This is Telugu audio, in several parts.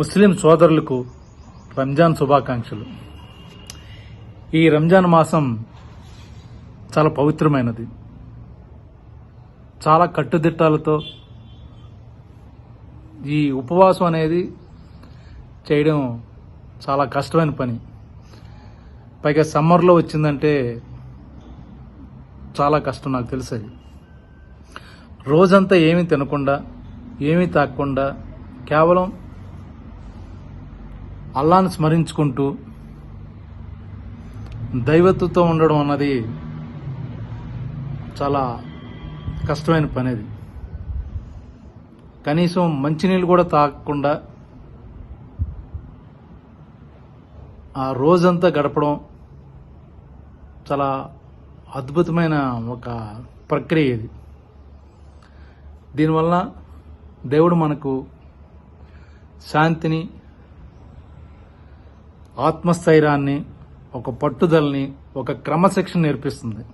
ముస్లిం సోదరులకు రంజాన్ శుభాకాంక్షలు. ఈ రంజాన్ మాసం చాలా పవిత్రమైనది. చాలా కట్టుదిట్టాలతో ఈ ఉపవాసం అనేది చేయడం చాలా కష్టమైన పని. పైగా సమ్మర్లో వచ్చిందంటే చాలా కష్టం. నాకు తెలుసు. అది రోజంతా ఏమీ తినకుండా ఏమీ తాగకుండా కేవలం అల్లాహ్ను స్మరించుకుంటూ దైవత్వంతో ఉండడం అన్నది చాలా కష్టమైన పని. అది కనీసం మంచినీళ్ళు కూడా తాగకుండా ఆ రోజంతా గడపడం చాలా అద్భుతమైన ఒక ప్రక్రియ. ఇది దీనివల్ల దేవుడు మనకు శాంతిని, ఆత్మస్థైర్యాన్ని, ఒక పట్టుదలని, ఒక క్రమశిక్షణ నేర్పిస్తుంది.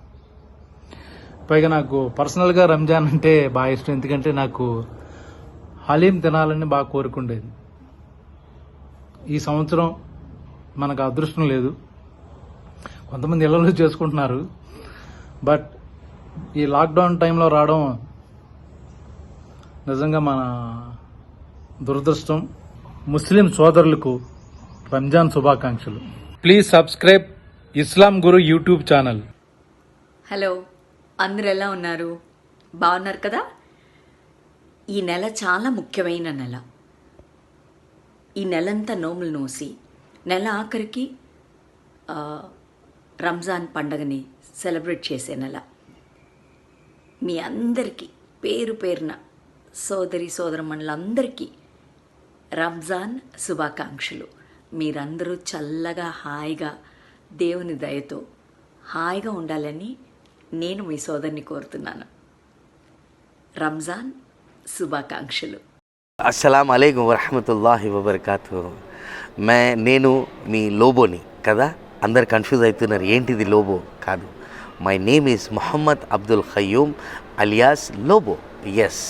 పైగా నాకు పర్సనల్గా రంజాన్ అంటే బాగా ఇష్టం. ఎందుకంటే నాకు హలీం తినాలని బాగా కోరుకుండేది. ఈ సంవత్సరం మనకు అదృష్టం లేదు. కొంతమంది ఇళ్లలో చేసుకుంటున్నారు. బట్ ఈ లాక్డౌన్ టైంలో రావడం నిజంగా మన దురదృష్టం. ముస్లిం సోదరులకు రంజాన్ శుభాకాంక్షలు. Please subscribe Islam Guru YouTube channel. Hello, అందరు ఎలా ఉన్నారు? బాగున్నారు కదా? ఈ నెల చాలా ముఖ్యమైన నెల. ఈ నెలంతా నోములు నోసి నెల ఆఖరికి రంజాన్ పండగని సెలబ్రేట్ చేసే నెల. మీ అందరికీ పేరు పేరున సోదరి సోదరమణులందరికీ రంజాన్ శుభాకాంక్షలు. మీరందరూ చల్లగా హాయిగా దేవుని దయతో హాయిగా ఉండాలని నేను మీ సోదరిని కోరుతున్నాను. రంజాన్ శుభాకాంక్షలు. అస్సలాము అలైకుం వరహమతుల్లాహి వబర్కాతు. నేను మీ లోబోని కదా. అందరు కన్ఫ్యూజ్ అవుతున్నారు, ఏంటిది లోబో? కాదు, my name is Mohammed Abdul Khayyum alias Lobo. Yes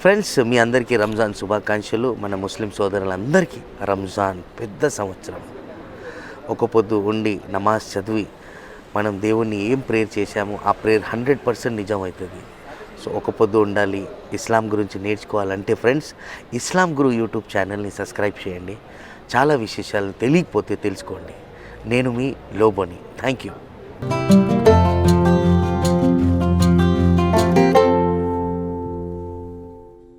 friends, మీ అందరికీ రంజాన్ శుభాకాంక్షలు. మన ముస్లిం సోదరులందరికీ రంజాన్ పెద్ద సంవత్సరం. ఒక పొద్దు ఉండి నమాజ్ చదివి మనం దేవుణ్ణి ఏం ప్రేయర్ చేశామో ఆ ప్రేయర్ 100% నిజం అవుతుంది. సో ఒక పొద్దు ఉండాలి, ఇస్లాం గురించి నేర్చుకోవాలంటే ఫ్రెండ్స్ ఇస్లాం గురు యూట్యూబ్ ఛానల్ని సబ్స్క్రైబ్ చేయండి. చాలా విశేషాలు తెలియకపోతే తెలుసుకోండి. నేను మీ లోబోని. Thank you.